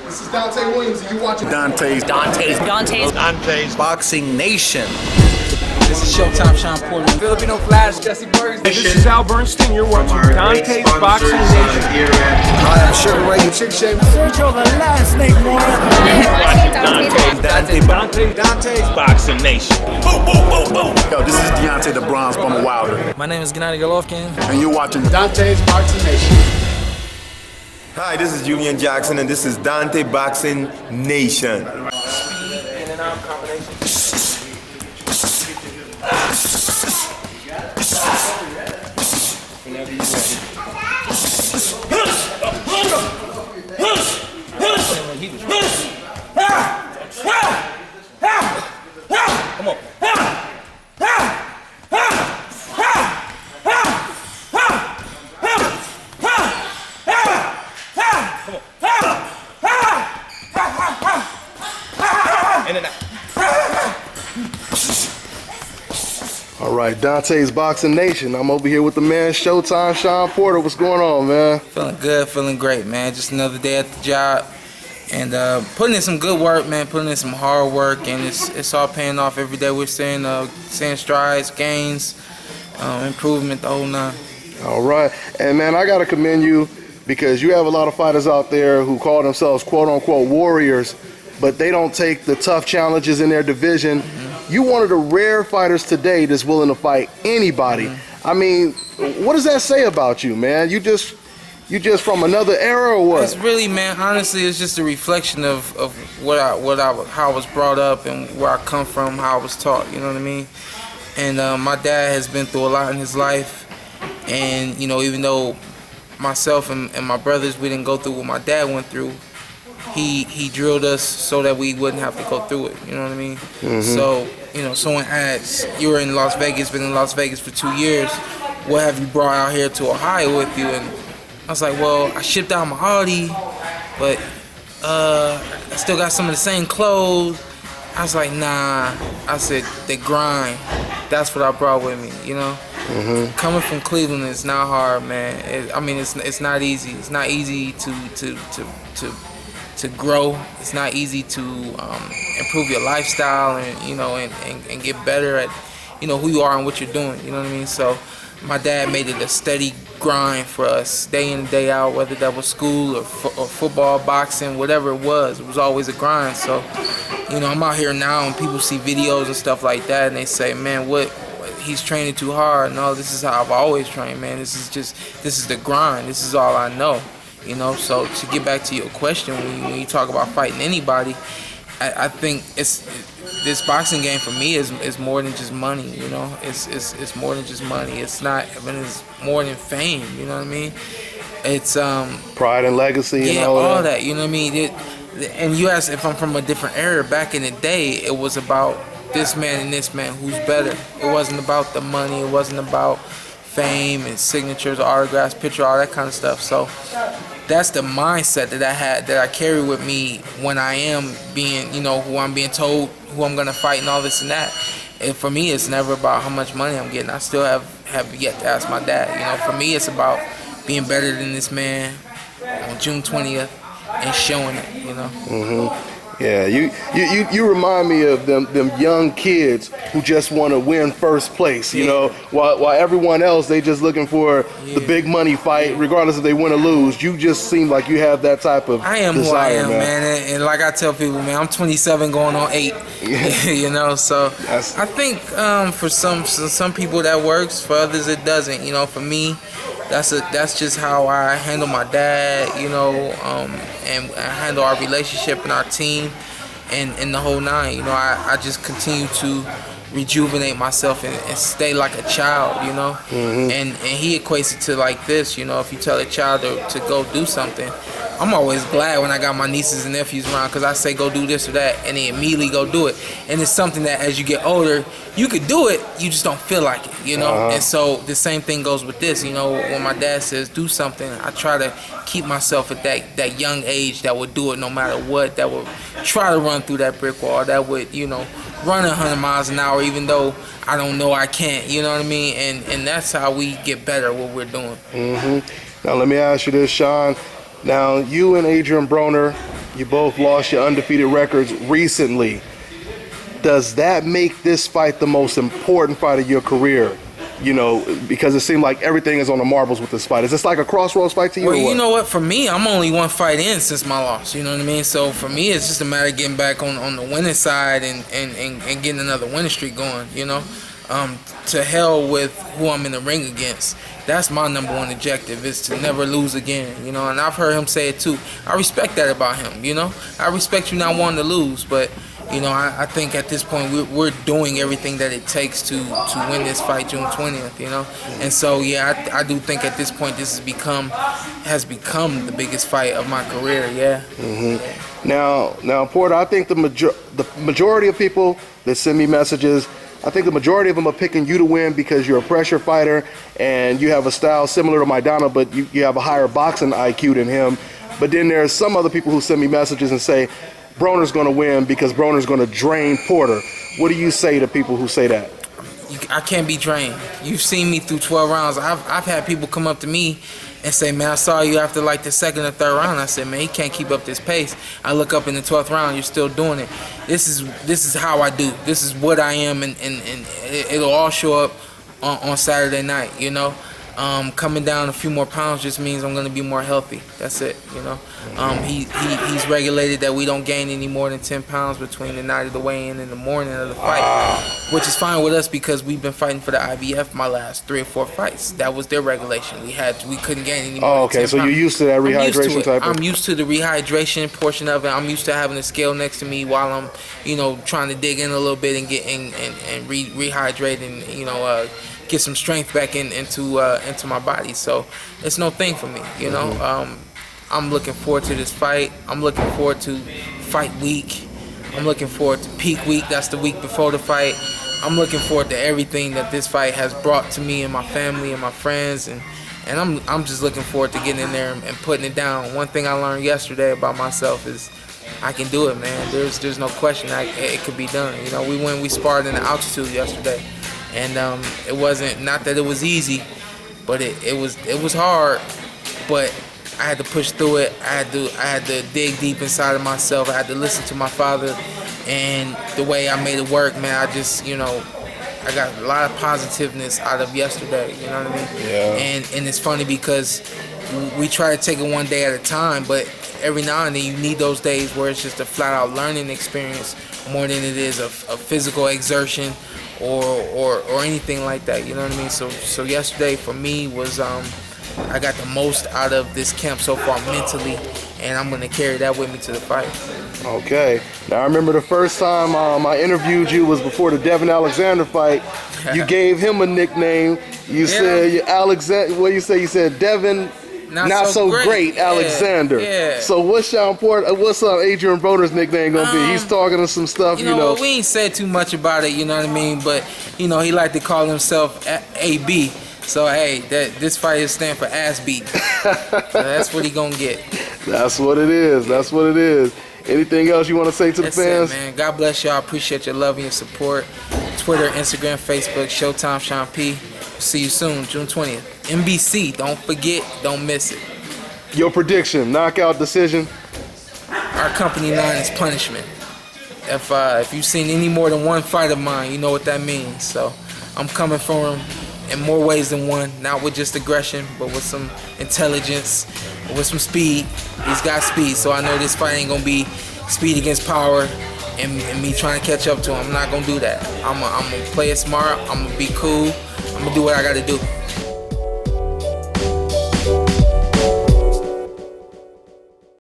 This is Dante Williams, and you watching Dante's Boxing Nation. This is Showtime, Shawn Porter. Filipino Flash, Jesse Burns. This is Al Bernstein. You're watching Dante's Boxing Nation. Hi, I'm Sugar Ray. Chick Shape. Sergio the last name more. Dante's Boxing Nation. Boom, boom, boom, boom. Yo, this is Deontay the Bronze Bomber Wilder. My name is Gennady Golovkin. And you're watching Dante's Boxing Nation. Hi, this is Julian Jackson, and this is Dante Boxing Nation. In and out combination. Whenever you're ready. Come on. All right, Dante's Boxing Nation. I'm over here with the man Showtime, Shawn Porter. What's going on, man? Feeling good, feeling great, man. Just another day at the job. And putting in some good work, man. Putting in some hard work. And it's all paying off every day. We're seeing strides, gains, improvement, the whole nine. All right. And, man, I got to commend you because you have a lot of fighters out there who call themselves quote-unquote warriors, but they don't take the tough challenges in their division. You one of the rare fighters today that's willing to fight anybody. I mean, what does that say about you, man? You just from another era or what? It's really, man, honestly, it's just a reflection of how I was brought up and where I come from, how I was taught, you know what I mean? And my dad has been through a lot in his life. And, you know, even though myself and my brothers, we didn't go through what my dad went through, he drilled us so that we wouldn't have to go through it, you know what I mean? So, you know, someone asks, you were in Las Vegas, been in Las Vegas for 2 years, what have you brought out here to Ohio with you? And I was like, well, I shipped out my Audi, but I still got some of the same clothes. I was like, nah. I said, the grind, that's what I brought with me, you know? Coming from Cleveland, it's not hard, man. It's not easy. It's not easy to grow. It's not easy to improve your lifestyle and, you know, and get better at, you know, who you are and what you're doing, you know what I mean? So my dad made it a steady grind for us, day in and day out, whether that was school or football, boxing, whatever it was always a grind. So, you know, I'm out here now and people see videos and stuff like that and they say, man, what he's training too hard. No, this is how I've always trained, man. This is the grind. This is all I know. You know, so to get back to your question, when you talk about fighting anybody, I think this boxing game for me is more than just money. You know, it's more than just money. It's not. I mean, it's more than fame. You know what I mean? It's pride and legacy. Yeah, and all that. You know what I mean? And you asked if I'm from a different era. Back in the day, it was about this man and this man, who's better. It wasn't about the money. It wasn't about fame and signatures, autographs, picture, all that kind of stuff. So that's the mindset that I had, that I carry with me when I am being, you know, who I'm being told, who I'm gonna fight and all this and that. And for me, it's never about how much money I'm getting. I still have yet to ask my dad. You know, for me, it's about being better than this man on June 20th and showing it, you know. Yeah, you remind me of them young kids who just want to win first place, you know, while everyone else, they just looking for the big money fight, regardless if they win or lose. You just seem like you have that type of I am desire, who I am, man. And like I tell people, man, I'm 27 going on 8, you know, so I think for some people that works, for others it doesn't, you know. For me, that's just how I handle my dad, you know, and I handle our relationship and our team and the whole nine. You know, I just continue to rejuvenate myself and stay like a child, you know. And he equates it to like this, you know, if you tell a child to go do something, I'm always glad when I got my nieces and nephews around, because I say go do this or that and they immediately go do it. And it's something that as you get older, you could do it, you just don't feel like it, you know. And so the same thing goes with this, you know. When my dad says do something, I try to keep myself at that young age that would do it no matter what, that would try to run through that brick wall, that would, you know, run 100 miles an hour even though I don't know I can't, you know what I mean? And that's how we get better at what we're doing. Now let me ask you this, Shawn. Now you and Adrien Broner You both lost your undefeated records recently. Does that make this fight the most important fight of your career? You know, because it seemed like everything is on the marbles with this fight. Is this like a crossroads fight to you? Well, or what? you know what? For me, I'm only one fight in since my loss. You know what I mean? So for me, it's just a matter of getting back on the winning side and getting another winning streak going. You know, to hell with who I'm in the ring against. That's my number one objective, is to never lose again. You know, and I've heard him say it too. I respect that about him. You know, I respect you not wanting to lose, but. You know, I think at this point we're doing everything that it takes to win this fight June 20th. You know, and so yeah, I do think at this point this has become the biggest fight of my career. Yeah. Mm-hmm. Now, Porter, I think the majority of people that send me messages, I think the majority of them are picking you to win because you're a pressure fighter and you have a style similar to Maidana, but you have a higher boxing IQ than him. But then there's some other people who send me messages and say, Broner's going to win because Broner's going to drain Porter. What do you say to people who say that? I can't be drained. You've seen me through 12 rounds. I've had people come up to me and say, man, I saw you after like the second or third round. I said, man, he can't keep up this pace. I look up in the 12th round, you're still doing it. This is how I do. This is what I am, and it'll all show up on Saturday night, you know. Coming down a few more pounds just means I'm going to be more healthy. That's it, you know. He's regulated that we don't gain any more than 10 pounds between the night of the weigh-in and the morning of the fight, which is fine with us because we've been fighting for the IBF my last 3 or 4 fights. That was their regulation. We couldn't gain any more. Oh, okay. So you're used to that rehydration type of. I'm used to the rehydration portion of it. I'm used to having a scale next to me while I'm, you know, trying to dig in a little bit and get rehydrate and you know. Get some strength back into my body, so it's no thing for me, you know. I'm looking forward to this fight. I'm looking forward to fight week. I'm looking forward to peak week. That's the week before the fight. I'm looking forward to everything that this fight has brought to me and my family and my friends, and I'm just looking forward to getting in there and putting it down. One thing I learned yesterday about myself is I can do it, man. There's no question it could be done. You know, we sparred in the altitude yesterday. And it wasn't, not that it was easy, but it was hard. But I had to push through it. I had to dig deep inside of myself. I had to listen to my father, and the way I made it work, man. I just, you know, I got a lot of positiveness out of yesterday. You know what I mean? Yeah. And it's funny because we try to take it one day at a time, but every now and then you need those days where it's just a flat-out learning experience more than it is a physical exertion. Or anything like that, you know what I mean? So yesterday for me was I got the most out of this camp so far mentally, and I'm gonna carry that with me to the fight. Okay. Now I remember the first time I interviewed you was before the Devin Alexander fight. You gave him a nickname. You said Alexander. What you say? You said Devin. Not so great Alexander. Yeah. So what's Shawn Porter? What's Adrien Broner's nickname gonna be? He's talking to some stuff, you know. We ain't said too much about it, you know what I mean. But you know, he like to call himself AB. So hey, this fight is stand for ass beat. So that's what he gonna get. That's what it is. That's what it is. Anything else you want to say to the fans? It, man. God bless y'all. Appreciate your love and your support. Twitter, Instagram, Facebook, Showtime Shawn P. See you soon, June 20th. NBC, don't forget, don't miss it. Your prediction, knockout decision? Our company line is punishment. If you've seen any more than one fight of mine, you know what that means. So I'm coming for him in more ways than one, not with just aggression, but with some intelligence, with some speed. He's got speed, so I know this fight ain't gonna be speed against power and me trying to catch up to him. I'm not gonna do that. I'm gonna play it smart, I'm gonna be cool, I'm gonna do what I gotta do.